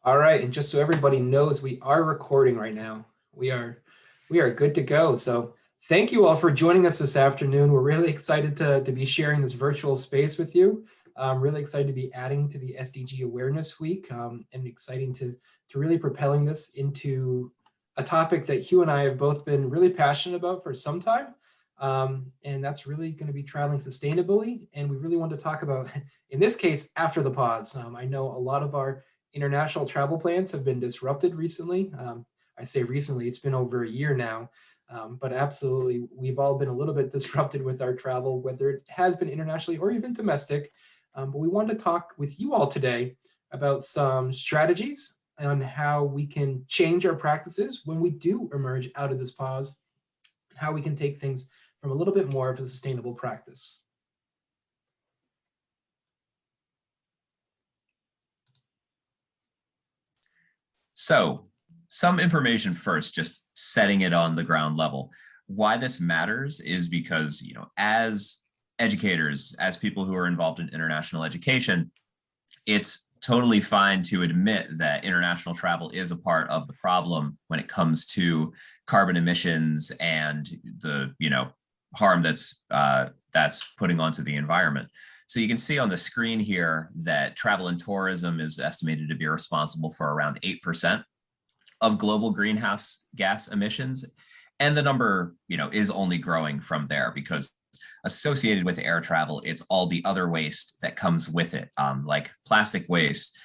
All right, and just so everybody knows, we are recording right now. We are good to go. So thank you all for joining us this afternoon. We're really excited to be sharing this virtual space with you. I'm really excited to be adding to the SDG Awareness Week and exciting to really propelling this into a topic that Hugh and I have both been really passionate about for some time. And that's really going to be traveling sustainably. And we really want to talk about, in this case, after the pause. I know a lot of our international travel plans have been disrupted recently. I say recently, it's been over a year now, but absolutely, we've all been a little bit disrupted with our travel, whether it has been internationally or even domestic. But we wanted to talk with you all today about some strategies on how we can change our practices when we do emerge out of this pause, how we can take things from a little bit more of a sustainable practice. So some information first, just setting it on the ground level. Why this matters is because, as educators, as people who are involved in international education, it's totally fine to admit that international travel is a part of the problem when it comes to carbon emissions and the, harm that's putting onto the environment. So you can see on the screen here that travel and tourism is estimated to be responsible for around 8% of global greenhouse gas emissions. And the number, is only growing from there because associated with air travel, it's all the other waste that comes with it, like plastic waste.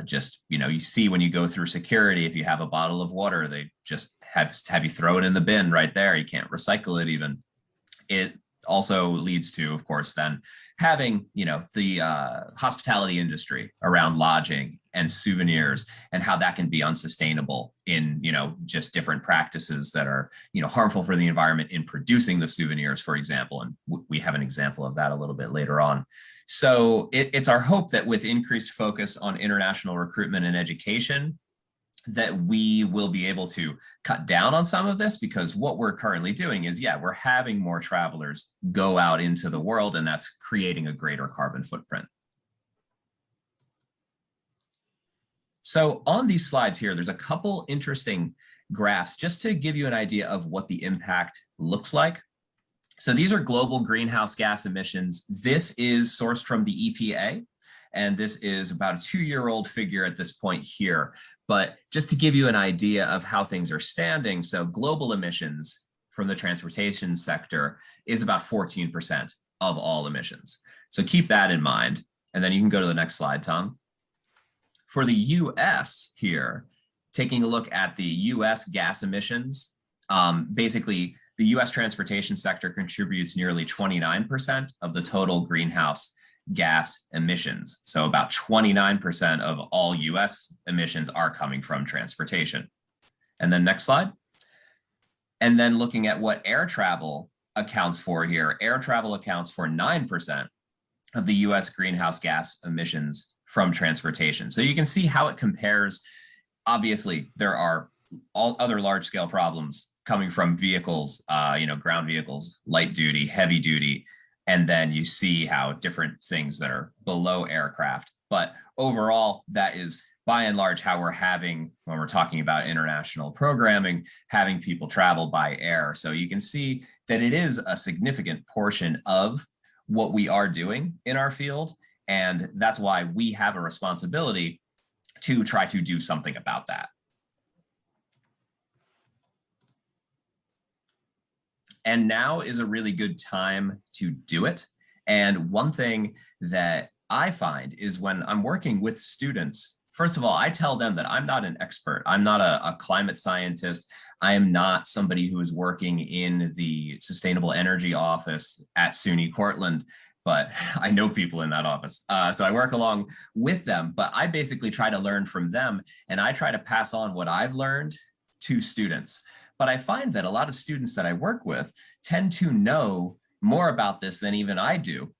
You see when you go through security, if you have a bottle of water, they just have you throw it in the bin right there. You can't recycle it even. It also leads to, of course, then having, the hospitality industry around lodging and souvenirs and how that can be unsustainable in, just different practices that are, harmful for the environment in producing the souvenirs, for example. And we have an example of that a little bit later on. So it's our hope that with increased focus on international recruitment and education, that we will be able to cut down on some of this, because what we're currently doing is, we're having more travelers go out into the world, and that's creating a greater carbon footprint. So on these slides here, there's a couple interesting graphs just to give you an idea of what the impact looks like. So these are global greenhouse gas emissions. This is sourced from the EPA. And this is about a 2-year-old figure at this point here. But just to give you an idea of how things are standing, so global emissions from the transportation sector is about 14% of all emissions. So keep that in mind. And then you can go to the next slide, Tom. For the US here, taking a look at the US gas emissions, basically the US transportation sector contributes nearly 29% of the total greenhouse gas emissions. So about 29% of all US emissions are coming from transportation. And then next slide. And then looking at what air travel accounts for here, air travel accounts for 9% of the US greenhouse gas emissions from transportation. So you can see how it compares. Obviously, there are all other large scale problems coming from vehicles, ground vehicles, light duty, heavy duty. And then you see how different things that are below aircraft. But overall, that is by and large how we're having, when we're talking about international programming, having people travel by air. So you can see that it is a significant portion of what we are doing in our field. And that's why we have a responsibility to try to do something about that. And now is a really good time to do it. And one thing that I find is when I'm working with students, first of all, I tell them that I'm not an expert. I'm not a climate scientist. I am not somebody who is working in the sustainable energy office at SUNY Cortland, but I know people in that office. So I work along with them, but I basically try to learn from them, and I try to pass on what I've learned to students. But I find that a lot of students that I work with tend to know more about this than even I do.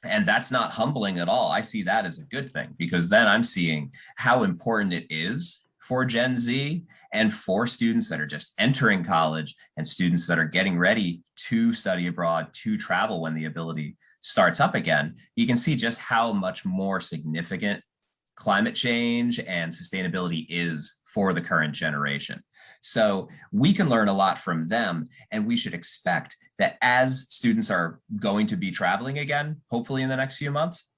And that's not humbling at all. I see that as a good thing, because then I'm seeing how important it is for Gen Z and for students that are just entering college and students that are getting ready to study abroad, to travel when the ability starts up again. You can see just how much more significant climate change and sustainability is for the current generation. So we can learn a lot from them, and we should expect that as students are going to be traveling again, hopefully in the next few months,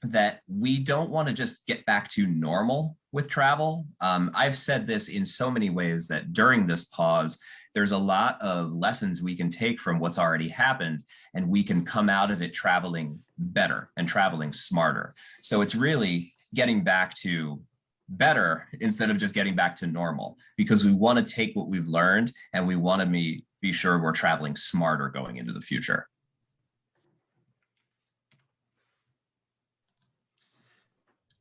that we don't want to just get back to normal with travel. I've said this in so many ways that during this pause, there's a lot of lessons we can take from what's already happened, and we can come out of it traveling better and traveling smarter. So it's really getting back to better instead of just getting back to normal, because we want to take what we've learned and we want to be sure we're traveling smarter going into the future.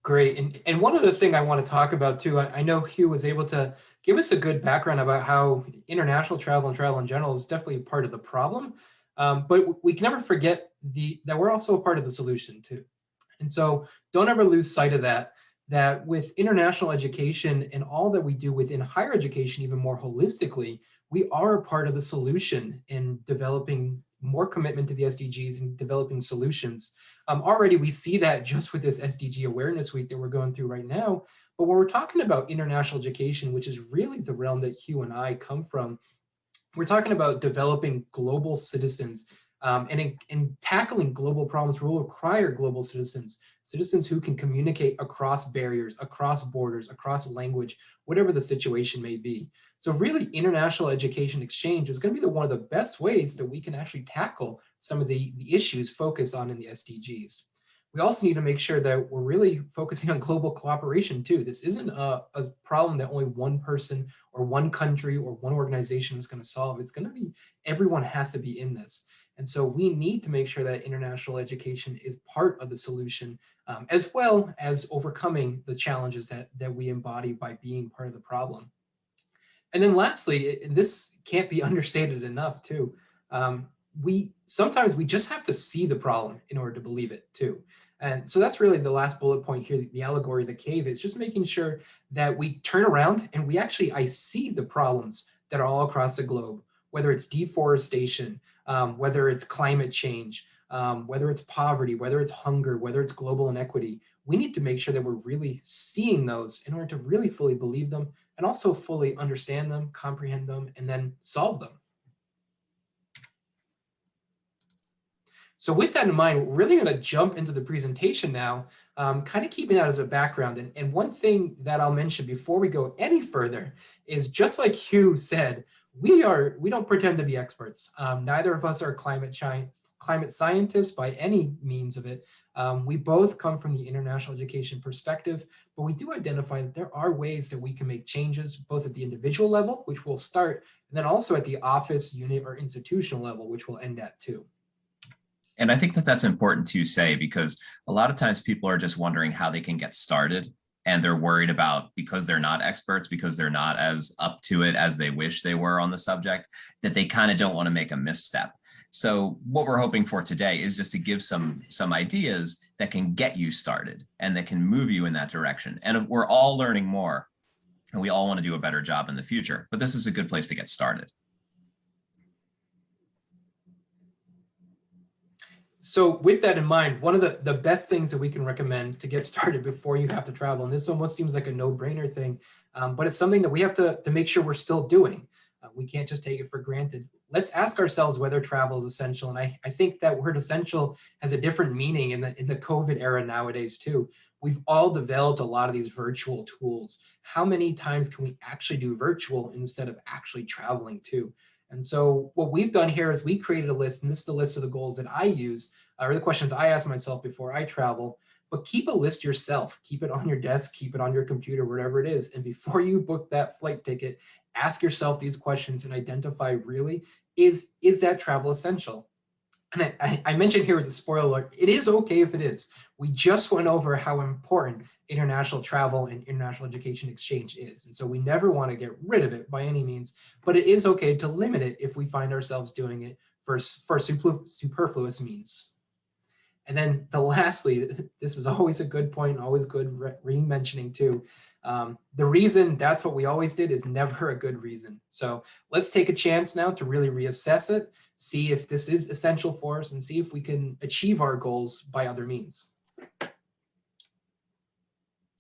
Great. And one other thing I want to talk about too, I know Hugh was able to give us a good background about how international travel and travel in general is definitely part of the problem. But we can never forget that we're also a part of the solution too. And so don't ever lose sight of that with international education and all that we do within higher education, even more holistically, we are a part of the solution in developing more commitment to the SDGs and developing solutions. Already we see that just with this SDG Awareness Week that we're going through right now. But when we're talking about international education, which is really the realm that Hugh and I come from, we're talking about developing global citizens, and in tackling global problems will require global citizens who can communicate across barriers, across borders, across language, whatever the situation may be. So really international education exchange is going to be one of the best ways that we can actually tackle some of the issues focused on in the SDGs. We also need to make sure that we're really focusing on global cooperation too. This isn't a problem that only one person or one country or one organization is going to solve. It's going to be, everyone has to be in this. And so we need to make sure that international education is part of the solution, as well as overcoming the challenges that we embody by being part of the problem. And then lastly, this can't be understated enough too. Sometimes we just have to see the problem in order to believe it too. And so that's really the last bullet point here, the allegory of the cave, is just making sure that we turn around and I see the problems that are all across the globe, whether it's deforestation, whether it's climate change, whether it's poverty, whether it's hunger, whether it's global inequity. We need to make sure that we're really seeing those in order to really fully believe them and also fully understand them, comprehend them, and then solve them. So with that in mind, we're really going to jump into the presentation now, kind of keeping that as a background. And one thing that I'll mention before we go any further is, just like Hugh said, we don't pretend to be experts. Neither of us are climate scientists by any means of it. We both come from the international education perspective, but we do identify that there are ways that we can make changes, both at the individual level, which we'll start, and then also at the office, unit, or institutional level, which we'll end at too. And I think that that's important to say, because a lot of times people are just wondering how they can get started, and they're worried about, because they're not experts, because they're not as up to it as they wish they were on the subject, that they kind of don't want to make a misstep. So what we're hoping for today is just to give some ideas that can get you started and that can move you in that direction. And we're all learning more, and we all want to do a better job in the future, but this is a good place to get started. So with that in mind, one of the best things that we can recommend to get started before you have to travel, and this almost seems like a no-brainer thing, but it's something that we have to make sure we're still doing. We can't just take it for granted. Let's ask ourselves whether travel is essential. And I think that word essential has a different meaning in the COVID era nowadays too. We've all developed a lot of these virtual tools. How many times can we actually do virtual instead of actually traveling too? And so what we've done here is we created a list, and this is the list of the goals that I use, or the questions I ask myself before I travel. But keep a list yourself. Keep it on your desk, keep it on your computer, whatever it is. And before you book that flight ticket, ask yourself these questions and identify, really, is that travel essential? And I mentioned here with the spoiler alert, it is okay if it is. We just went over how important international travel and international education exchange is. And so we never want to get rid of it by any means, but it is okay to limit it if we find ourselves doing it for superfluous means. And then lastly, this is always a good point, always good re-mentioning too. The reason that's what we always did is never a good reason. So let's take a chance now to really reassess it, see if this is essential for us, and see if we can achieve our goals by other means.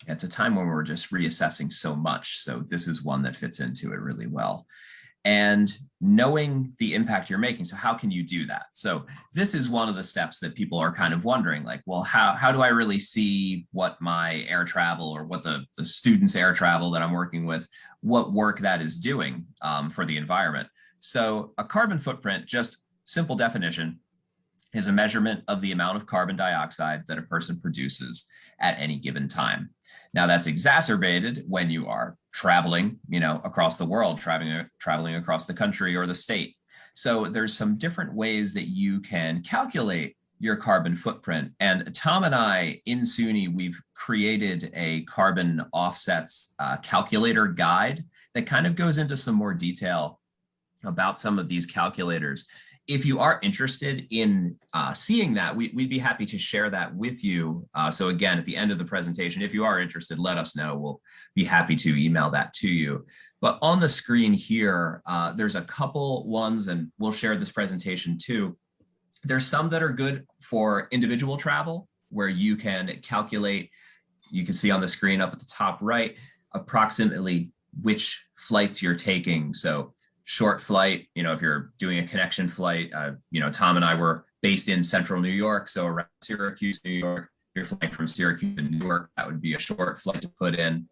It's a time when we're just reassessing so much. So this is one that fits into it really well. And knowing the impact you're making. So how can you do that? So this is one of the steps that people are kind of wondering, like, well, how do I really see what my air travel or what the students' air travel that I'm working with, what work that is doing for the environment? So a carbon footprint, just simple definition, is a measurement of the amount of carbon dioxide that a person produces at any given time. Now that's exacerbated when you are traveling, across the world, traveling across the country or the state. So there's some different ways that you can calculate your carbon footprint. And Tom and I in SUNY, we've created a carbon offsets calculator guide that kind of goes into some more detail about some of these calculators. If you are interested in seeing that, we'd be happy to share that with you. So again, at the end of the presentation, if you are interested, let us know. We'll be happy to email that to you. But on the screen here, there's a couple ones, and we'll share this presentation too. There's some that are good for individual travel, where you can calculate, you can see on the screen up at the top right, approximately which flights you're taking. So short flight, if you're doing a connection flight, Tom and I were based in central New York, so around Syracuse, New York. If you're flying from Syracuse to Newark, that would be a short flight to put in.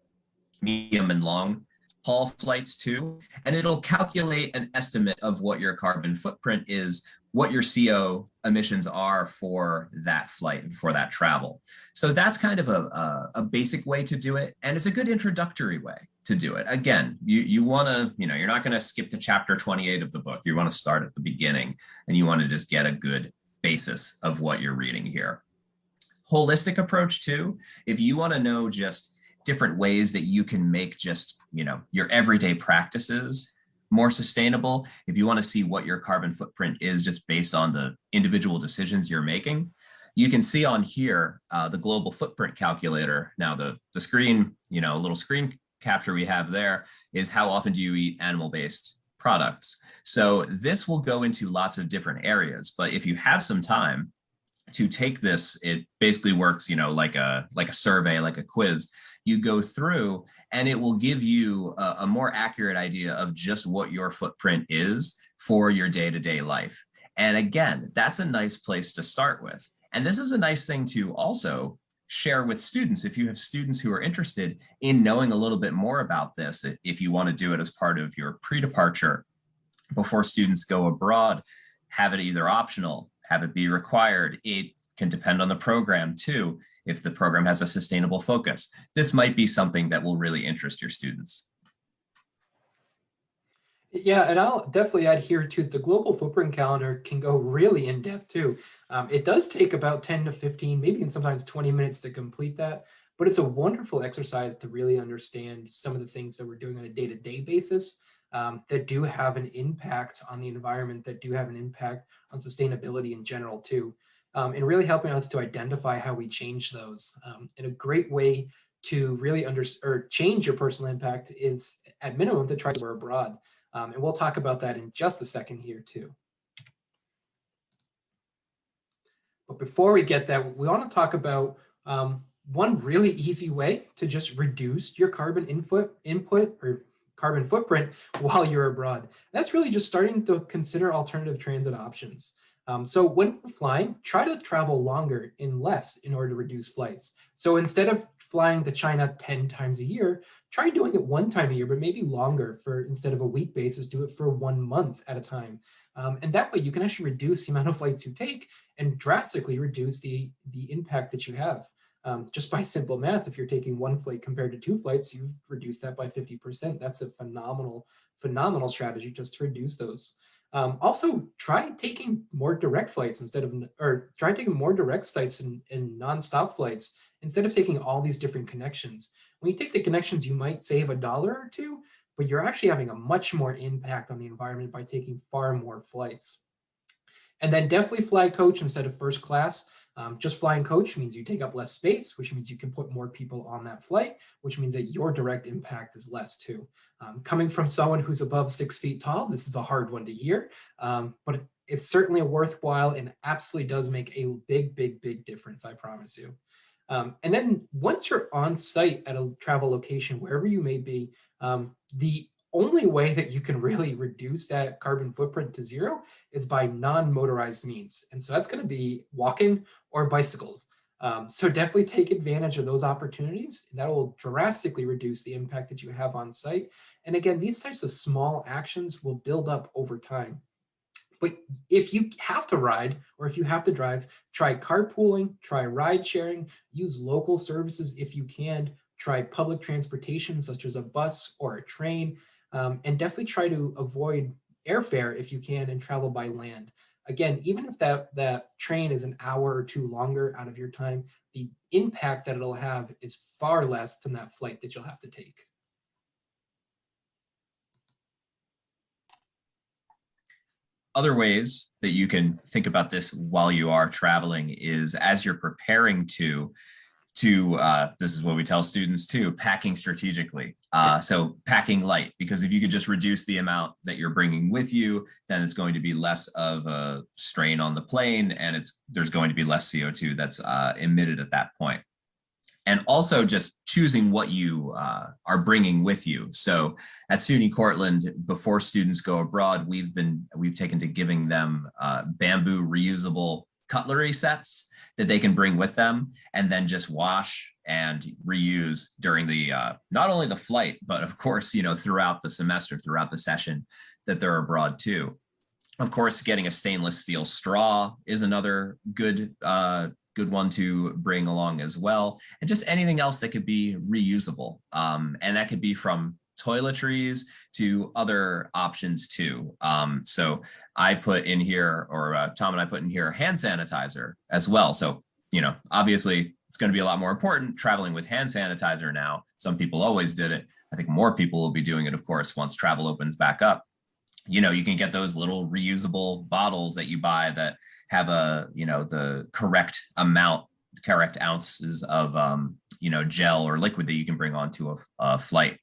Medium and long haul flights too, and it'll calculate an estimate of what your carbon footprint is, what your CO emissions are for that flight, for that travel. So that's kind of a basic way to do it, and it's a good introductory way to do it. Again, you want to, you're not going to skip to chapter 28 of the book. You want to start at the beginning, and you want to just get a good basis of what you're reading here. Holistic approach too, if you want to know just different ways that you can make just, your everyday practices more sustainable, if you want to see what your carbon footprint is just based on the individual decisions you're making, you can see on here the global footprint calculator. Now the screen, little screen capture we have there is how often do you eat animal-based products. So this will go into lots of different areas, but if you have some time to take this, it basically works, like a survey, like a quiz. You go through and it will give you a more accurate idea of just what your footprint is for your day-to-day life. And again, that's a nice place to start with. And this is a nice thing to also share with students. If you have students who are interested in knowing a little bit more about this, if you want to do it as part of your pre-departure before students go abroad, have it either optional, have it be required. It can depend on the program too. If the program has a sustainable focus, this might be something that will really interest your students. Yeah, and I'll definitely add here too, the global footprint calendar can go really in depth too. It does take about 10 to 15, maybe sometimes 20 minutes to complete that, but it's a wonderful exercise to really understand some of the things that we're doing on a day-to-day basis that do have an impact on the environment, that do have an impact on sustainability in general too. And really helping us to identify how we change those. And a great way to really change your personal impact is at minimum to try to wear abroad. And we'll talk about that in just a second here too. But before we get that, we want to talk about one really easy way to just reduce your carbon input or carbon footprint while you're abroad. That's really just starting to consider alternative transit options. So when we're flying, try to travel longer and less in order to reduce flights. So instead of flying to China 10 times a year, try doing it 1 time a year, but maybe longer instead of a week basis, do it for 1 month at a time. And that way you can actually reduce the amount of flights you take and drastically reduce the impact that you have. Just by simple math, if you're taking 1 flight compared to 2 flights, you've reduced that by 50%. That's a phenomenal strategy just to reduce those. Also, try taking more direct flights try taking more direct flights and non-stop flights instead of taking all these different connections. When you take the connections, you might save $1 or 2, but you're actually having a much more impact on the environment by taking far more flights. And then definitely fly coach instead of first class. Just flying coach means you take up less space, which means you can put more people on that flight, which means that your direct impact is less too. Coming from someone who's above 6 feet tall, this is a hard one to hear, but it's certainly worthwhile and absolutely does make a big difference, I promise you. And then once you're on site at a travel location, wherever you may be, the only way that you can really reduce that carbon footprint to zero is by non-motorized means. And so that's going to be walking or bicycles. So definitely take advantage of those opportunities. That will drastically reduce the impact that you have on site. And again, these types of small actions will build up over time. But if you have to ride or if you have to drive, try carpooling, try ride sharing, use local services if you can, try public transportation such as a bus or a train, and definitely try to avoid airfare if you can and travel by land. Again, even if that train is an hour or two longer out of your time, the impact that it'll have is far less than that flight that you'll have to take. Other ways that you can think about this while you are traveling is as you're preparing to this is what we tell students too, packing strategically. So packing light, because if you could just reduce the amount that you're bringing with you, then it's going to be less of a strain on the plane, and there's going to be less CO2 that's emitted at that point. And also just choosing what you are bringing with you. So at SUNY Cortland, before students go abroad, we've taken to giving them bamboo reusable cutlery sets that they can bring with them and then just wash and reuse during the not only the flight, but of course, throughout the semester, throughout the session that they're abroad too. Of course, getting a stainless steel straw is another good one to bring along as well. And just anything else that could be reusable. And that could be from toiletries to other options too. So I put in here, or Tom and I put in here, hand sanitizer as well. So, obviously it's going to be a lot more important traveling with hand sanitizer now. Some people always did it. I think more people will be doing it, of course, once travel opens back up. You can get those little reusable bottles that you buy that have the correct amount, correct ounces of, gel or liquid that you can bring onto a flight.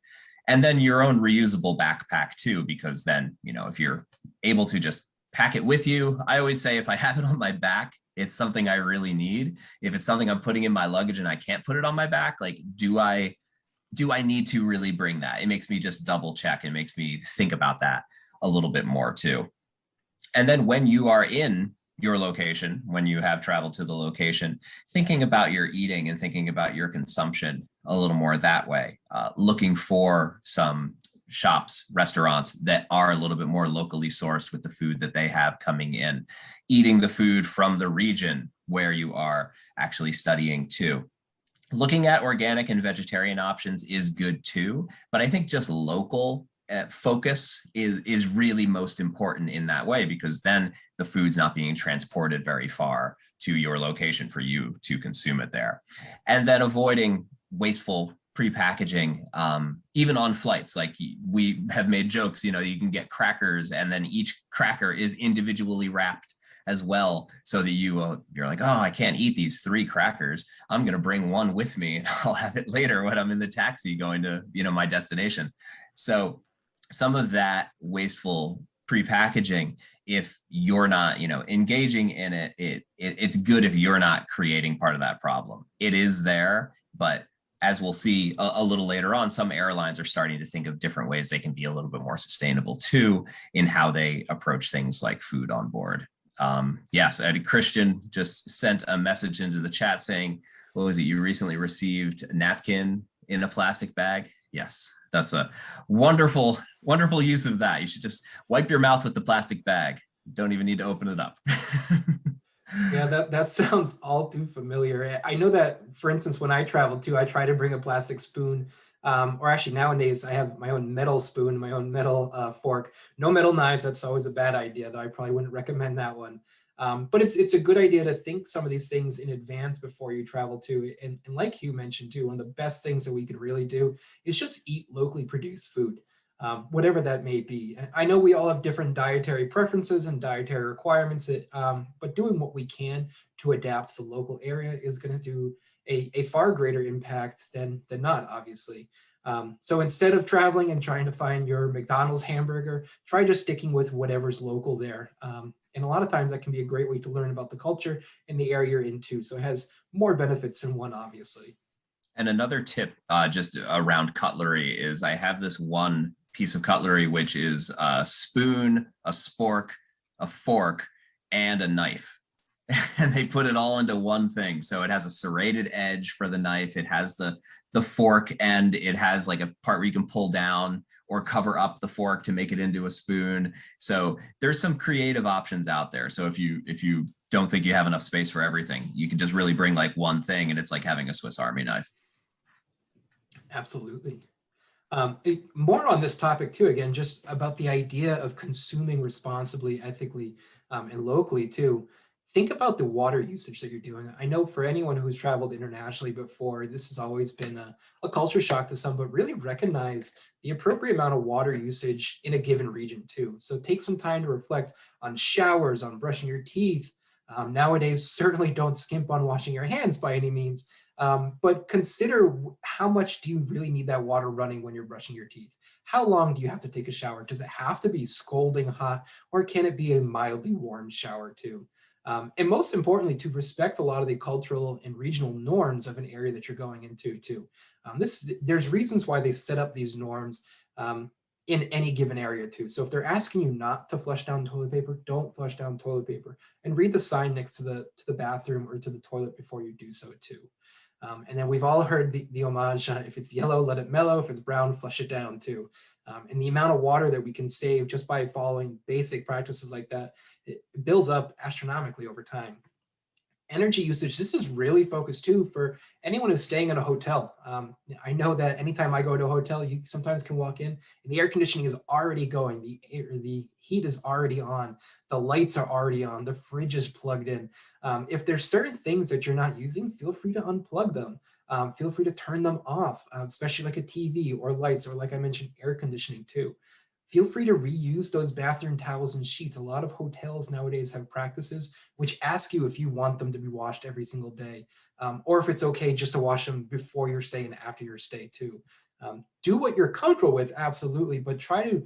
And then your own reusable backpack too, because then, if you're able to just pack it with you, I always say if I have it on my back, it's something I really need. If it's something I'm putting in my luggage and I can't put it on my back, like, do I need to really bring that? It makes me just double check. It makes me think about that a little bit more too. And then when you are in your location, when you have traveled to the location, thinking about your eating and thinking about your consumption a little more that way, looking for some shops, restaurants that are a little bit more locally sourced with the food that they have coming in, eating the food from the region where you are actually studying too. Looking at organic and vegetarian options is good too, but I think just local focus is really most important in that way, because then the food's not being transported very far to your location for you to consume it there. And then avoiding wasteful pre-packaging, even on flights. Like we have made jokes, you can get crackers and then each cracker is individually wrapped as well, so that you're like, oh, I can't eat these 3 crackers. I'm going to bring one with me and I'll have it later when I'm in the taxi going to, my destination. So some of that wasteful pre-packaging, if you're not, engaging in it, it's good if you're not creating part of that problem. It is there, but as we'll see a little later on, some airlines are starting to think of different ways they can be a little bit more sustainable too in how they approach things like food on board. Yes, Christian just sent a message into the chat saying, what was it? You recently received a napkin in a plastic bag. Yes, that's a wonderful, wonderful use of that. You should just wipe your mouth with the plastic bag. Don't even need to open it up. Yeah, that sounds all too familiar. I know that, for instance, when I travel too, I try to bring a plastic spoon, or actually nowadays I have my own metal spoon, my own metal fork. No metal knives. That's always a bad idea, though. I probably wouldn't recommend that one. But it's a good idea to think some of these things in advance before you travel too. And like Hugh mentioned too, one of the best things that we could really do is just eat locally produced food, whatever that may be. And I know we all have different dietary preferences and dietary requirements, but doing what we can to adapt to the local area is going to do a far greater impact than not, obviously. So instead of traveling and trying to find your McDonald's hamburger, try just sticking with whatever's local there. And a lot of times that can be a great way to learn about the culture and the area you're into. So it has more benefits than one, obviously. And another tip just around cutlery is I have this one piece of cutlery, which is a spoon, a spork, a fork, and a knife. And they put it all into one thing. So it has a serrated edge for the knife. It has the fork, and it has like a part where you can pull down or cover up the fork to make it into a spoon. So there's some creative options out there. So if you don't think you have enough space for everything, you can just really bring like one thing, and it's like having a Swiss Army knife. Absolutely. More on this topic too, again, just about the idea of consuming responsibly, ethically, and locally too. Think about the water usage that you're doing. I know for anyone who's traveled internationally before, this has always been a culture shock to some, but really recognize the appropriate amount of water usage in a given region too. So take some time to reflect on showers, on brushing your teeth. Nowadays, certainly don't skimp on washing your hands by any means, but consider how much do you really need that water running when you're brushing your teeth? How long do you have to take a shower? Does it have to be scalding hot, or can it be a mildly warm shower too? And most importantly, to respect a lot of the cultural and regional norms of an area that you're going into too. There's reasons why they set up these norms in any given area too. So if they're asking you not to flush down toilet paper, don't flush down toilet paper, and read the sign next to the bathroom or to the toilet before you do so too. And then we've all heard the homage, if it's yellow, let it mellow. If it's brown, flush it down too. And the amount of water that we can save just by following basic practices like that, it builds up astronomically over time. Energy usage, this is really focused too for anyone who's staying in a hotel. I know that anytime I go to a hotel, you sometimes can walk in and the air conditioning is already going, the heat is already on, the lights are already on, the fridge is plugged in. If there's certain things that you're not using, feel free to unplug them. Feel free to turn them off, especially like a TV or lights, or like I mentioned, air conditioning too. Feel free to reuse those bathroom towels and sheets. A lot of hotels nowadays have practices which ask you if you want them to be washed every single day, or if it's okay just to wash them before your stay and after your stay too. Do what you're comfortable with, absolutely, but try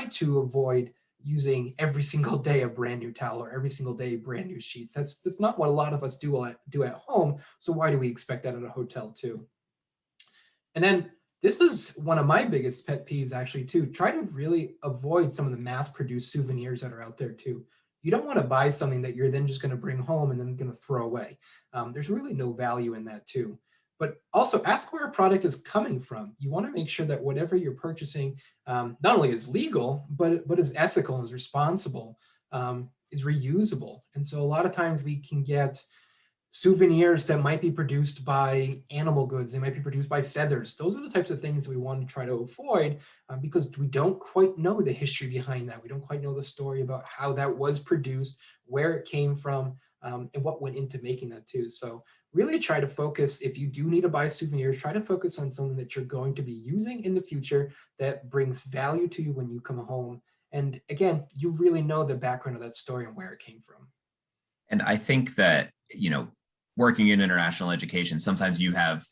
to avoid using every single day a brand new towel or every single day brand new sheets. That's not what a lot of us do at home. So why do we expect that at a hotel too? And then this is one of my biggest pet peeves actually too. Try to really avoid some of the mass-produced souvenirs that are out there too. You don't want to buy something that you're then just going to bring home and then going to throw away. There's really no value in that too. But also ask where a product is coming from. You want to make sure that whatever you're purchasing not only is legal, but is ethical and is responsible, is reusable. And so a lot of times we can get souvenirs that might be produced by animal goods. They might be produced by feathers. Those are the types of things we want to try to avoid because we don't quite know the history behind that. We don't quite know the story about how that was produced, where it came from, and what went into making that too. So really try to focus, if you do need to buy souvenirs, try to focus on something that you're going to be using in the future that brings value to you when you come home. And again, you really know the background of that story and where it came from. And I think that, working in international education, sometimes you have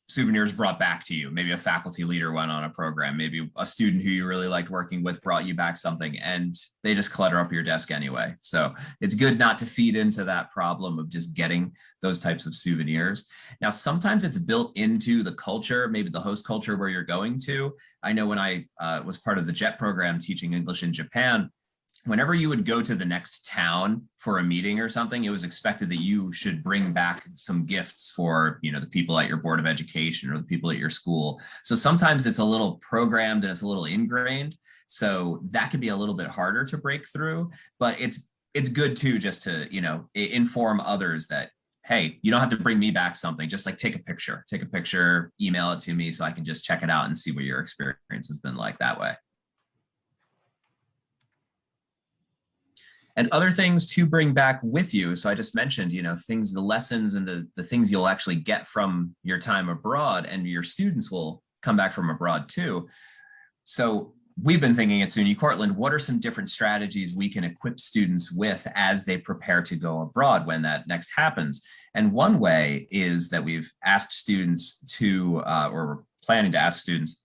souvenirs brought back to you. Maybe a faculty leader went on a program, maybe a student who you really liked working with brought you back something, and they just clutter up your desk anyway. So it's good not to feed into that problem of just getting those types of souvenirs. Now, sometimes it's built into the culture, maybe the host culture where you're going to. I know when I was part of the JET program teaching English in Japan, whenever you would go to the next town for a meeting or something, it was expected that you should bring back some gifts for, the people at your board of education or the people at your school. So sometimes it's a little programmed and it's a little ingrained. So that can be a little bit harder to break through, but it's good too, just to, inform others that, hey, you don't have to bring me back something, just like take a picture, email it to me so I can just check it out and see what your experience has been like that way. And other things to bring back with you. So I just mentioned, things, the lessons and the things you'll actually get from your time abroad, and your students will come back from abroad too. So we've been thinking at SUNY Cortland, what are some different strategies we can equip students with as they prepare to go abroad when that next happens? And one way is that we've asked students to, or we're planning to ask students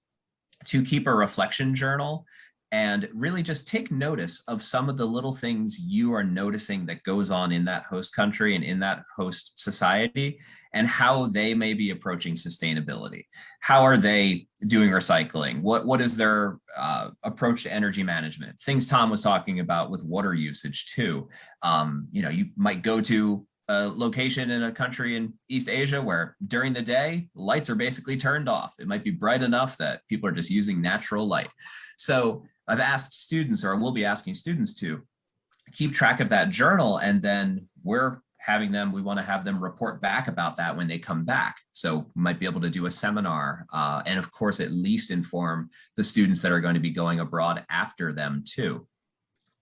to keep a reflection journal and really just take notice of some of the little things you are noticing that goes on in that host country and in that host society, and how they may be approaching sustainability. How are they doing recycling? What is their approach to energy management? Things Tom was talking about with water usage too. You might go to a location in a country in East Asia where during the day, lights are basically turned off. It might be bright enough that people are just using natural light. So I've asked students, or we'll be asking students, to keep track of that journal, and then we want to have them report back about that when they come back. So we might be able to do a seminar, and of course, at least inform the students that are going to be going abroad after them too.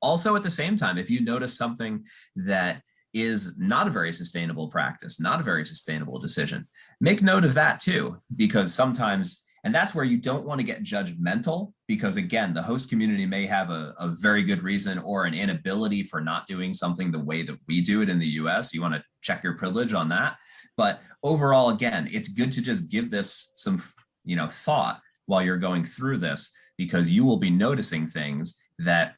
Also, at the same time, if you notice something that is not a very sustainable practice, not a very sustainable decision, make note of that too, because sometimes, and that's where you don't want to get judgmental, because again, the host community may have a very good reason or an inability for not doing something the way that we do it in the US. You want to check your privilege on that. But overall, again, it's good to just give this some thought while you're going through this, because you will be noticing things that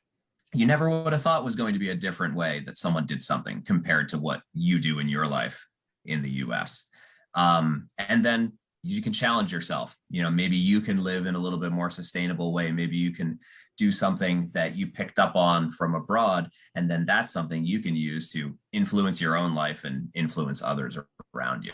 you never would have thought was going to be a different way that someone did something compared to what you do in your life in the US. And then you can challenge yourself. Maybe you can live in a little bit more sustainable way. Maybe you can do something that you picked up on from abroad, and then that's something you can use to influence your own life and influence others around you.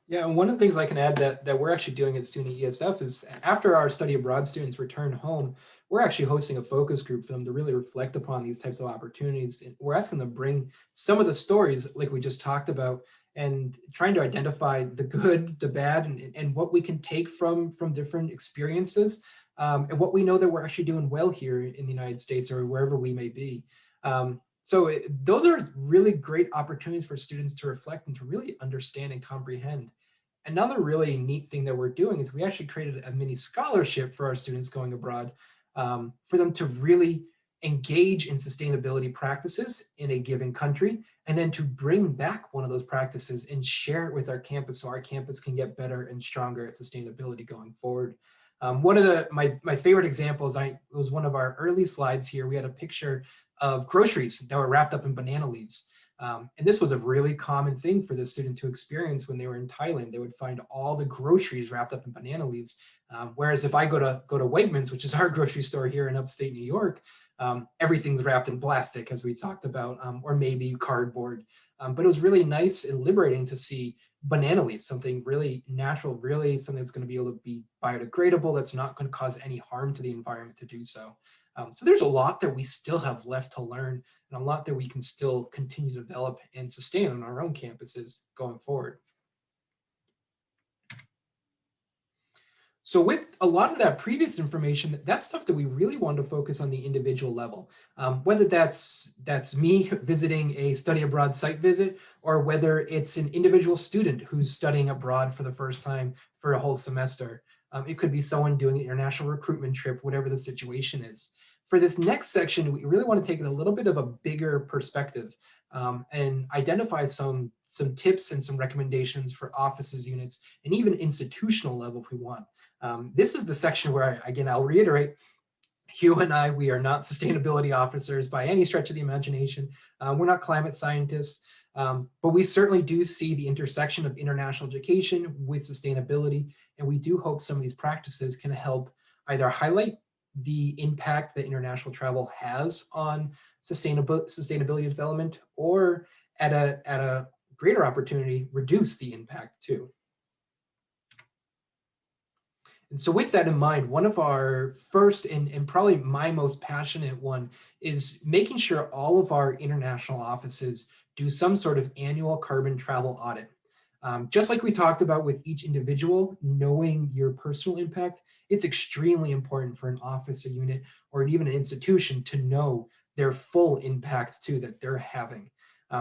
Yeah, and one of the things I can add that we're actually doing at SUNY ESF is, after our study abroad students return home, we're actually hosting a focus group for them to really reflect upon these types of opportunities. And we're asking them to bring some of the stories like we just talked about, and trying to identify the good, the bad, and what we can take from different experiences, and what we know that we're actually doing well here in the United States or wherever we may be. Those are really great opportunities for students to reflect and to really understand and comprehend. Another really neat thing that we're doing is we actually created a mini scholarship for our students going abroad, for them to really engage in sustainability practices in a given country, and then to bring back one of those practices and share it with our campus, so our campus can get better and stronger at sustainability going forward. One of my favorite examples, it was one of our early slides here. We had a picture of groceries that were wrapped up in banana leaves. And this was a really common thing for the student to experience when they were in Thailand. They would find all the groceries wrapped up in banana leaves. Whereas if I go to Wegmans, which is our grocery store here in upstate New York, everything's wrapped in plastic, as we talked about, or maybe cardboard. But it was really nice and liberating to see banana leaves, something really natural, really something that's going to be able to be biodegradable, that's not going to cause any harm to the environment to do so. So there's a lot that we still have left to learn, and a lot that we can still continue to develop and sustain on our own campuses going forward. So with a lot of that previous information, that's stuff that we really want to focus on the individual level, whether that's me visiting a study abroad site visit, or whether it's an individual student who's studying abroad for the first time for a whole semester. It could be someone doing an international recruitment trip, whatever the situation is. For this next section, we really want to take it a little bit of a bigger perspective, and identify some tips and some recommendations for offices, units, and even institutional level if we want. This is the section where, again, I'll reiterate, Hugh and I, we are not sustainability officers by any stretch of the imagination. We're not climate scientists, but we certainly do see the intersection of international education with sustainability. And we do hope some of these practices can help either highlight the impact that international travel has on sustainability development, or at a greater opportunity, reduce the impact too. And so with that in mind, one of our first and probably my most passionate one is making sure all of our international offices do some sort of annual carbon travel audit. Just like we talked about with each individual, knowing your personal impact, it's extremely important for an office, a unit, or even an institution to know their full impact too that they're having.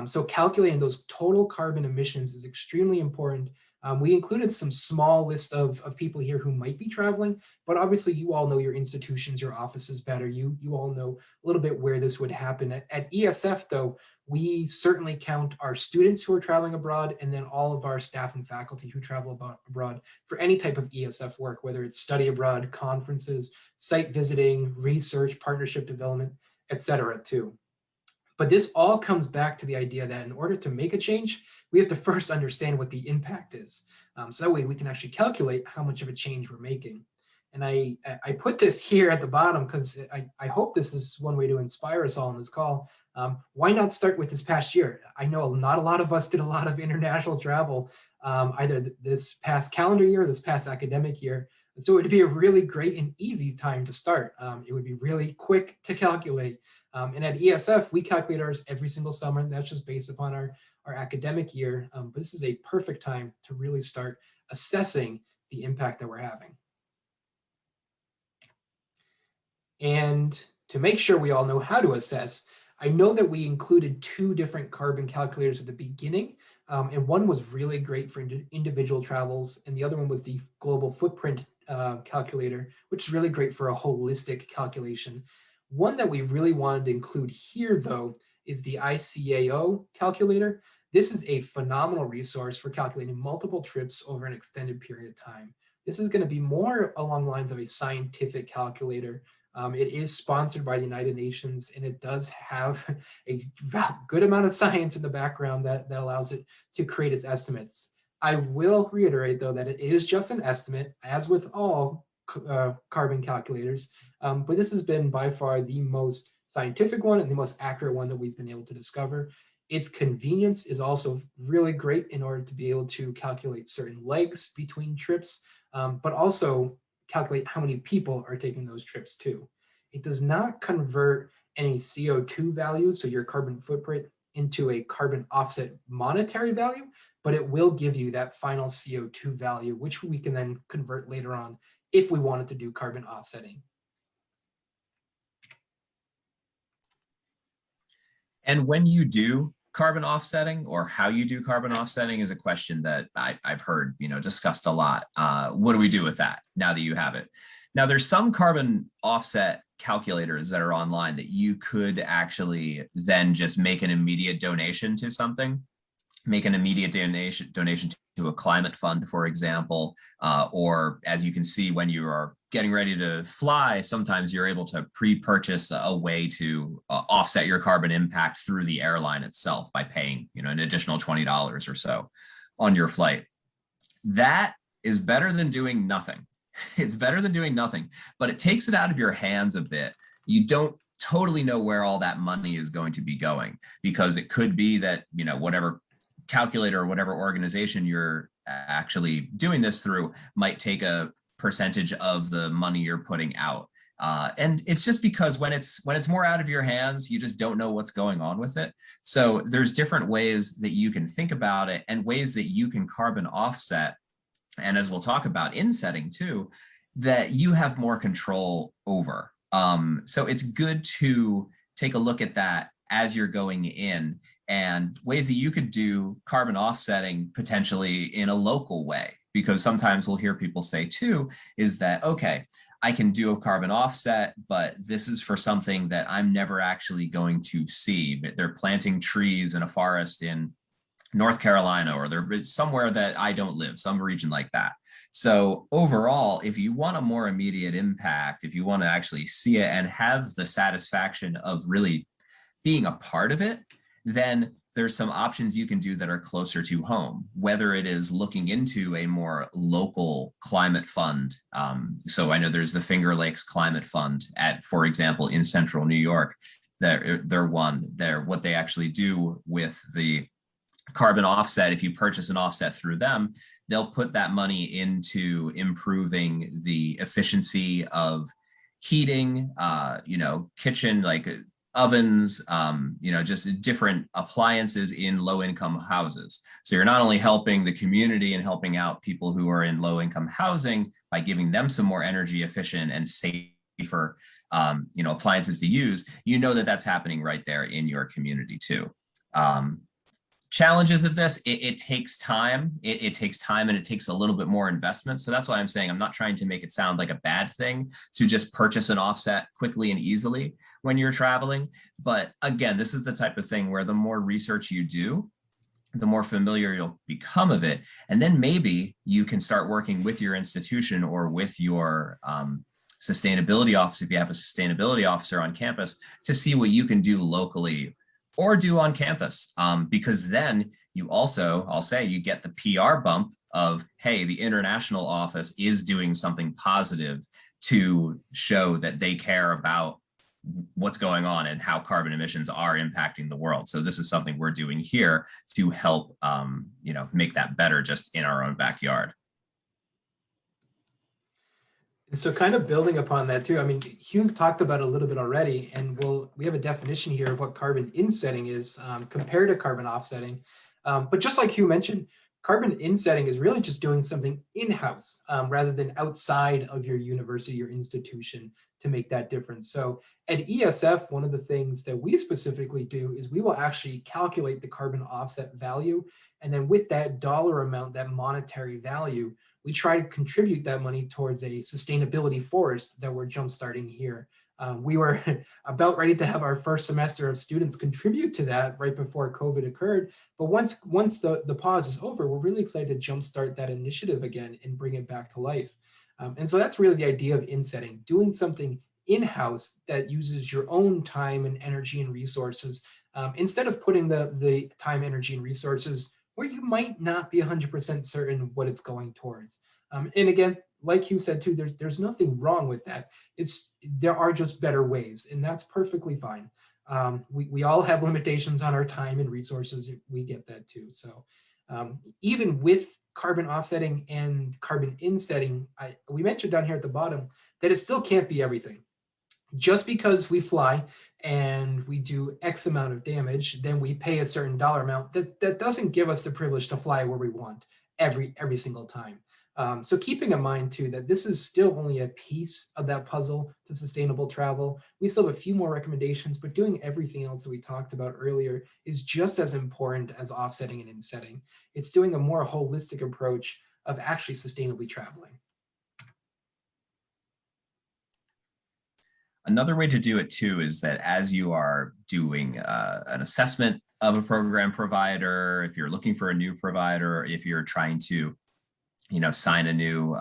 So calculating those total carbon emissions is extremely important, We included some small list of people here who might be traveling, but obviously you all know your institutions, your offices better. You all know a little bit where this would happen. At ESF though, we certainly count our students who are traveling abroad and then all of our staff and faculty who travel abroad for any type of ESF work, whether it's study abroad, conferences, site visiting, research, partnership development, etc. too. But this all comes back to the idea that in order to make a change, we have to first understand what the impact is. So that way we can actually calculate how much of a change we're making. And I put this here at the bottom because I hope this is one way to inspire us all on this call. Why not start with this past year? I know not a lot of us did a lot of international travel, either this past calendar year or this past academic year. So it would be a really great and easy time to start. It would be really quick to calculate. And at ESF, we calculate ours every single summer. And that's just based upon our academic year. But this is a perfect time to really start assessing the impact that we're having. And to make sure we all know how to assess, I know that we included 2 different carbon calculators at the beginning. And one was really great for individual travels. And the other one was the global footprint calculator, which is really great for a holistic calculation. One that we really wanted to include here, though, is the ICAO calculator. This is a phenomenal resource for calculating multiple trips over an extended period of time. This is going to be more along the lines of a scientific calculator. It is sponsored by the United Nations, and it does have a good amount of science in the background that allows it to create its estimates. I will reiterate, though, that it is just an estimate, as with all carbon calculators, but this has been by far the most scientific one and the most accurate one that we've been able to discover. Its convenience is also really great in order to be able to calculate certain legs between trips, but also calculate how many people are taking those trips too. It does not convert any CO2 value, so your carbon footprint, into a carbon offset monetary value, but it will give you that final CO2 value, which we can then convert later on if we wanted to do carbon offsetting. And when you do carbon offsetting, or how you do carbon offsetting, is a question that I've heard, discussed a lot. What do we do with that now that you have it? Now, there's some carbon offset calculators that are online that you could actually then just make an immediate donation to something. Make an immediate donation to a climate fund, for example, or as you can see, when you are getting ready to fly, sometimes you're able to pre-purchase a way to offset your carbon impact through the airline itself by paying, an additional $20 or so on your flight. That is better than doing nothing. It's better than doing nothing, but it takes it out of your hands a bit. You don't totally know where all that money is going to be going, because it could be that, whatever calculator or whatever organization you're actually doing this through might take a percentage of the money you're putting out. And it's just because when it's more out of your hands, you just don't know what's going on with it. So there's different ways that you can think about it and ways that you can carbon offset. And as we'll talk about in setting too, that you have more control over. So it's good to take a look at that as you're going in, and ways that you could do carbon offsetting potentially in a local way. Because sometimes we'll hear people say too, is that, okay, I can do a carbon offset, but this is for something that I'm never actually going to see. They're planting trees in a forest in North Carolina, or they're somewhere that I don't live, some region like that. So overall, if you want a more immediate impact, if you want to actually see it and have the satisfaction of really being a part of it, then there's some options you can do that are closer to home, whether it is looking into a more local climate fund. So I know there's the Finger Lakes Climate Fund for example, in central New York. They're what they actually do with the carbon offset. If you purchase an offset through them, they'll put that money into improving the efficiency of heating, kitchen, like ovens, just different appliances in low-income houses. So you're not only helping the community and helping out people who are in low-income housing by giving them some more energy efficient and safer, appliances to use. That's happening right there in your community too. Challenges of this, it takes time. It takes time and it takes a little bit more investment. So that's why I'm saying I'm not trying to make it sound like a bad thing to just purchase an offset quickly and easily when you're traveling. But again, this is the type of thing where the more research you do, the more familiar you'll become of it. And then maybe you can start working with your institution or with your sustainability office, if you have a sustainability officer on campus, to see what you can do locally or do on campus. Because then you also, I'll say, you get the PR bump of, hey, the international office is doing something positive to show that they care about what's going on and how carbon emissions are impacting the world. So this is something we're doing here to help, make that better just in our own backyard. So kind of building upon that too, I mean, Hugh's talked about it a little bit already, and we have a definition here of what carbon insetting is compared to carbon offsetting. But just like Hugh mentioned, carbon insetting is really just doing something in-house rather than outside of your university or institution to make that difference. So at ESF, one of the things that we specifically do is we will actually calculate the carbon offset value. And then with that dollar amount, that monetary value, we try to contribute that money towards a sustainability forest that we're jumpstarting here. We were about ready to have our first semester of students contribute to that right before COVID occurred. But once the pause is over, we're really excited to jumpstart that initiative again and bring it back to life. And so that's really the idea of insetting, doing something in-house that uses your own time and energy and resources, instead of putting the time, energy, and resources where you might not be 100% certain what it's going towards. And again, like Hugh said too, there's nothing wrong with that. There are just better ways, and that's perfectly fine. We all have limitations on our time and resources. We get that too. So even with carbon offsetting and carbon insetting, we mentioned down here at the bottom that it still can't be everything. Just because we fly and we do X amount of damage, then we pay a certain dollar amount. That doesn't give us the privilege to fly where we want every single time. So keeping in mind too that this is still only a piece of that puzzle to sustainable travel. We still have a few more recommendations, but doing everything else that we talked about earlier is just as important as offsetting and insetting. It's doing a more holistic approach of actually sustainably traveling. Another way to do it too is that as you are doing an assessment of a program provider, if you're looking for a new provider, if you're trying to sign a new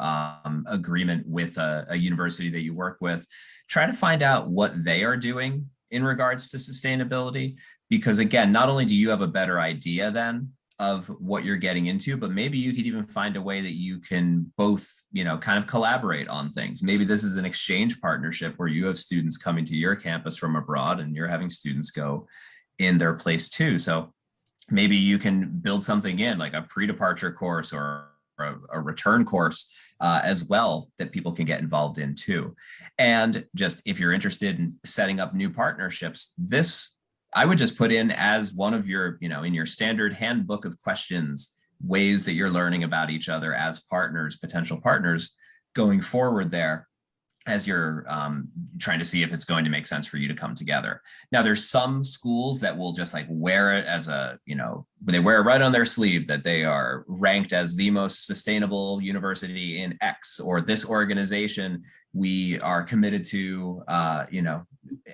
agreement with a university that you work with, try to find out what they are doing in regards to sustainability. Because again, not only do you have a better idea then of what you're getting into, but maybe you could even find a way that you can both, kind of collaborate on things. Maybe this is an exchange partnership where you have students coming to your campus from abroad and you're having students go in their place too. So maybe you can build something in like a pre-departure course or a return course as well that people can get involved in too. And just if you're interested in setting up new partnerships, this I would just put in as one of your, in your standard handbook of questions, ways that you're learning about each other as partners, potential partners going forward there as you're trying to see if it's going to make sense for you to come together. Now, there's some schools that will just like wear it as they wear it right on their sleeve that they are ranked as the most sustainable university in X, or this organization, we are committed to,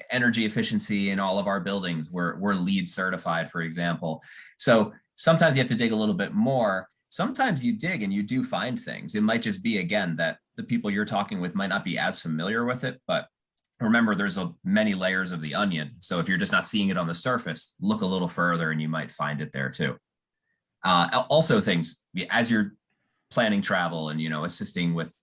energy efficiency in all of our buildings. We're LEED certified, for example. So sometimes you have to dig a little bit more. Sometimes you dig and you do find things. It might just be, again, that the people you're talking with might not be as familiar with it, but remember there's many layers of the onion. So if you're just not seeing it on the surface, look a little further and you might find it there too. Also things, as you're planning travel and, assisting with,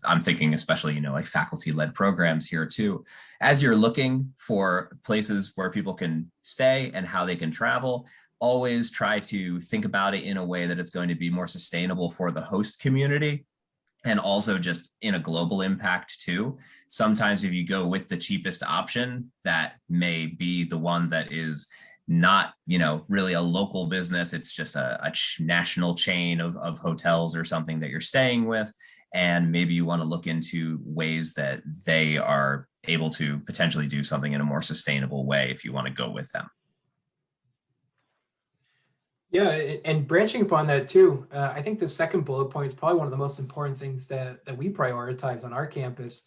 I'm thinking especially, like faculty-led programs here too. As you're looking for places where people can stay and how they can travel, always try to think about it in a way that it's going to be more sustainable for the host community and also just in a global impact too. Sometimes if you go with the cheapest option, that may be the one that is not, really a local business. It's just a national chain of hotels or something that you're staying with. And maybe you want to look into ways that they are able to potentially do something in a more sustainable way if you want to go with them. Yeah, and branching upon that too, I think the second bullet point is probably one of the most important things that we prioritize on our campus,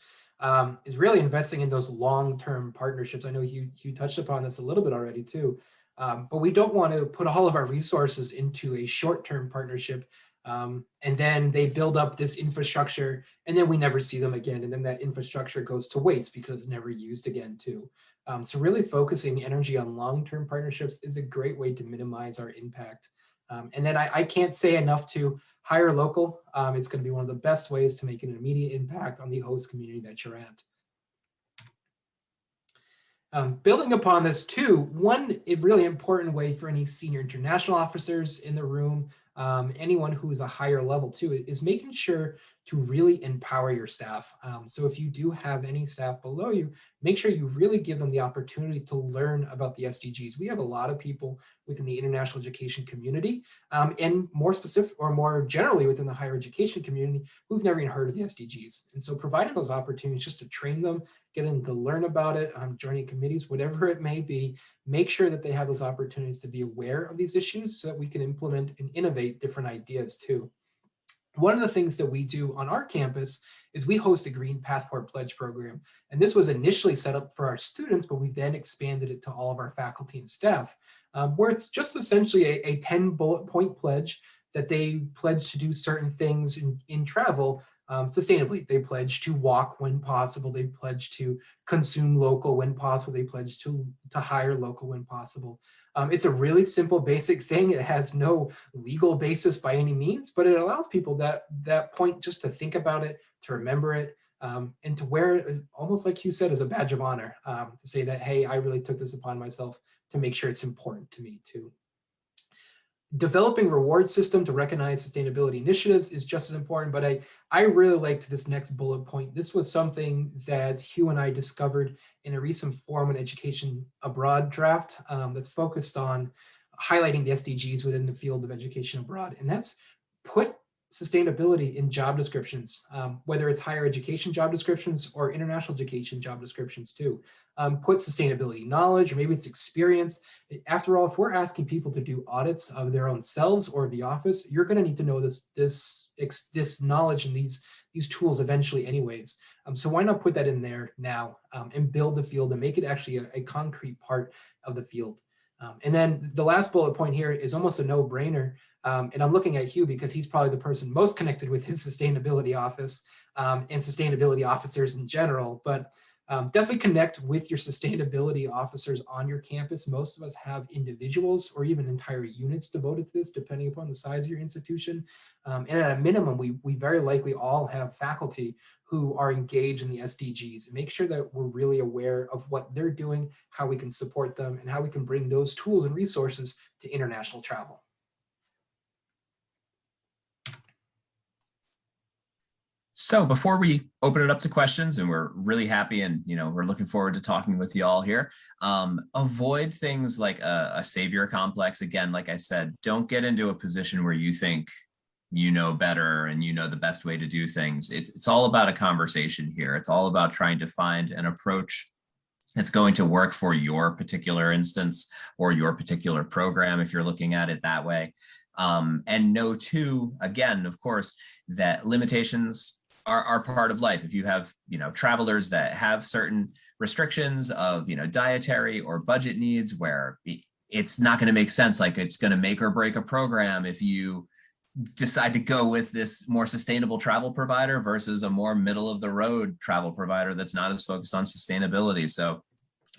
is really investing in those long-term partnerships. I know you touched upon this a little bit already too, but we don't want to put all of our resources into a short-term partnership, and then they build up this infrastructure, and then we never see them again, and then that infrastructure goes to waste because it's never used again too. So really focusing energy on long-term partnerships is a great way to minimize our impact. And then I can't say enough to hire local. It's going to be one of the best ways to make an immediate impact on the host community that you're at. Building upon this too, one really important way for any senior international officers in the room, anyone who is a higher level too, is making sure to really empower your staff. So if you do have any staff below you, make sure you really give them the opportunity to learn about the SDGs. We have a lot of people within the international education community, and more specific or more generally within the higher education community who've never even heard of the SDGs. And so providing those opportunities just to train them, get them to learn about it, joining committees, whatever it may be, make sure that they have those opportunities to be aware of these issues so that we can implement and innovate different ideas too. One of the things that we do on our campus is we host a Green Passport Pledge program. And this was initially set up for our students, but we then expanded it to all of our faculty and staff, where it's just essentially a 10 bullet point pledge that they pledge to do certain things in travel sustainably. They pledge to walk when possible. They pledge to consume local when possible. They pledge to hire local when possible. It's a really simple, basic thing. It has no legal basis by any means, but it allows people that point just to think about it, to remember it, and to wear it almost like Hugh said as a badge of honor, to say that, hey, I really took this upon myself to make sure it's important to me too. Developing reward system to recognize sustainability initiatives is just as important, but I really liked this next bullet point. This was something that Hugh and I discovered in a recent Forum on Education Abroad draft that's focused on highlighting the SDGs within the field of education abroad. And that's put sustainability in job descriptions, whether it's higher education job descriptions or international education job descriptions too. Put sustainability knowledge, or maybe it's experience. After all, if we're asking people to do audits of their own selves or the office, you're going to need to know this knowledge and these tools eventually anyways. So why not put that in there now and build the field and make it actually a concrete part of the field. And then the last bullet point here is almost a no-brainer. And I'm looking at Hugh because he's probably the person most connected with his sustainability office and sustainability officers in general. But definitely connect with your sustainability officers on your campus. Most of us have individuals or even entire units devoted to this, depending upon the size of your institution. And at a minimum, we very likely all have faculty who are engaged in the SDGs, and make sure that we're really aware of what they're doing, how we can support them, and how we can bring those tools and resources to international travel. So before we open it up to questions, and we're really happy and we're looking forward to talking with you all here, avoid things like a savior complex. Again, like I said, don't get into a position where you think you know better and you know the best way to do things. It's all about a conversation here. It's all about trying to find an approach that's going to work for your particular instance or your particular program if you're looking at it that way. And know too, again, of course, that limitations are part of life. If you have, travelers that have certain restrictions of, dietary or budget needs where it's not going to make sense, like it's going to make or break a program if you decide to go with this more sustainable travel provider versus a more middle of the road travel provider that's not as focused on sustainability. So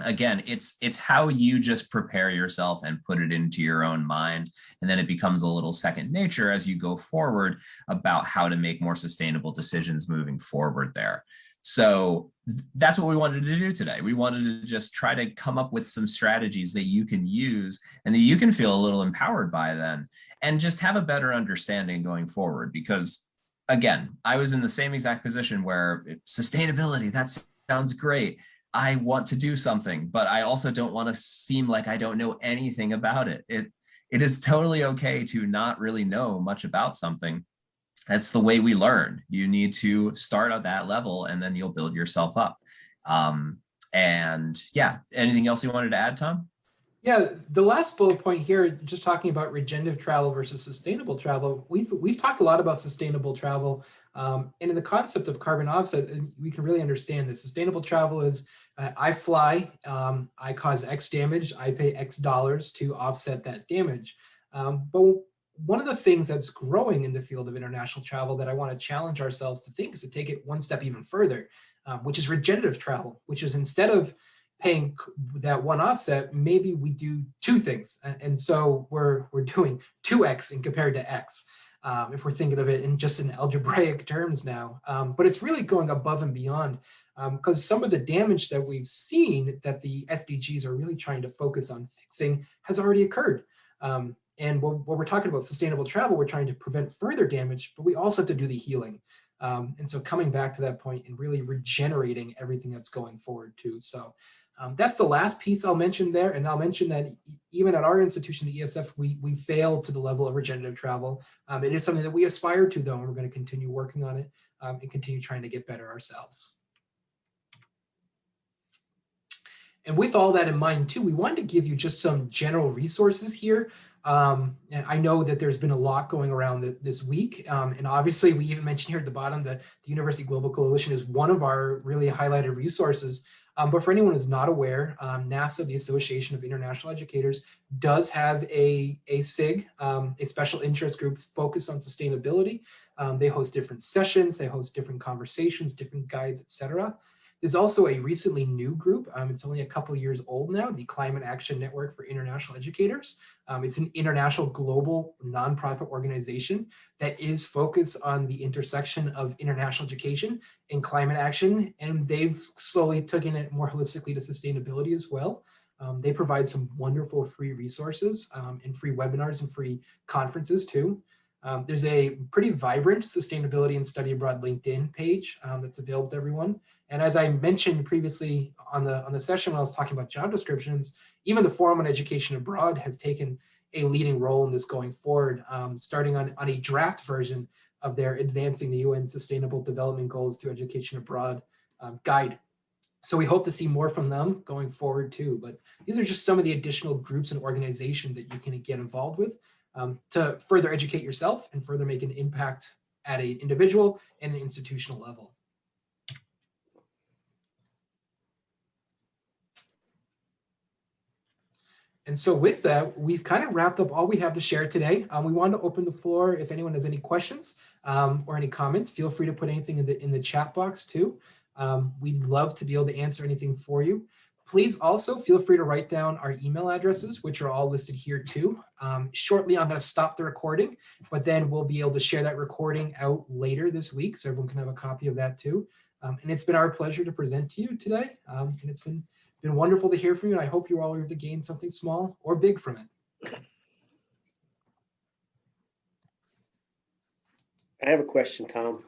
again, it's how you just prepare yourself and put it into your own mind. And then it becomes a little second nature as you go forward about how to make more sustainable decisions moving forward there. So that's what we wanted to do today. We wanted to just try to come up with some strategies that you can use and that you can feel a little empowered by then and just have a better understanding going forward. Because again, I was in the same exact position where sustainability, that sounds great. I want to do something, but I also don't want to seem like I don't know anything about it. It is totally okay to not really know much about something. That's the way we learn. You need to start at that level and then you'll build yourself up. And yeah, anything else you wanted to add, Tom? Yeah, the last bullet point here, just talking about regenerative travel versus sustainable travel. We've talked a lot about sustainable travel, and in the concept of carbon offset, we can really understand that sustainable travel is I fly, I cause X damage, I pay X dollars to offset that damage. But one of the things that's growing in the field of international travel that I want to challenge ourselves to think is to take it one step even further, which is regenerative travel, which is instead of paying that one offset, maybe we do two things. And so we're doing 2x in compared to x, if we're thinking of it in just in algebraic terms now. But it's really going above and beyond, because some of the damage that we've seen that the SDGs are really trying to focus on fixing has already occurred. And when we're talking about sustainable travel, we're trying to prevent further damage, but we also have to do the healing. And so coming back to that point and really regenerating everything that's going forward too. So that's the last piece I'll mention there. And I'll mention that even at our institution, the ESF, we failed to the level of regenerative travel. It is something that we aspire to, though, and we're going to continue working on it and continue trying to get better ourselves. And with all that in mind, too, we wanted to give you just some general resources here. And I know that there's been a lot going around this week. And obviously, we even mentioned here at the bottom that the University Global Coalition is one of our really highlighted resources. But for anyone who's not aware, NASA, the Association of International Educators, does have a SIG, a special interest group focused on sustainability. They host different sessions, they host different conversations, different guides, etc. There's also a recently new group. It's only a couple of years old now, the Climate Action Network for International Educators. It's an international global nonprofit organization that is focused on the intersection of international education and climate action. And they've slowly taken it more holistically to sustainability as well. They provide some wonderful free resources and free webinars and free conferences too. There's a pretty vibrant sustainability and study abroad LinkedIn page that's available to everyone. And as I mentioned previously on the session when I was talking about job descriptions, even the Forum on Education Abroad has taken a leading role in this going forward, starting on a draft version of their Advancing the UN Sustainable Development Goals through Education Abroad guide. So we hope to see more from them going forward too. But these are just some of the additional groups and organizations that you can get involved with to further educate yourself and further make an impact at an individual and an institutional level. And so with that, we've kind of wrapped up all we have to share today. We want to open the floor. If anyone has any questions or any comments, feel free to put anything in the chat box too. We'd love to be able to answer anything for you. Please also feel free to write down our email addresses, which are all listed here too. Shortly, I'm going to stop the recording, but then we'll be able to share that recording out later this week so everyone can have a copy of that too. And it's been our pleasure to present to you today. And it's been wonderful to hear from you. And I hope you all are able to gain something small or big from it. I have a question, Tom.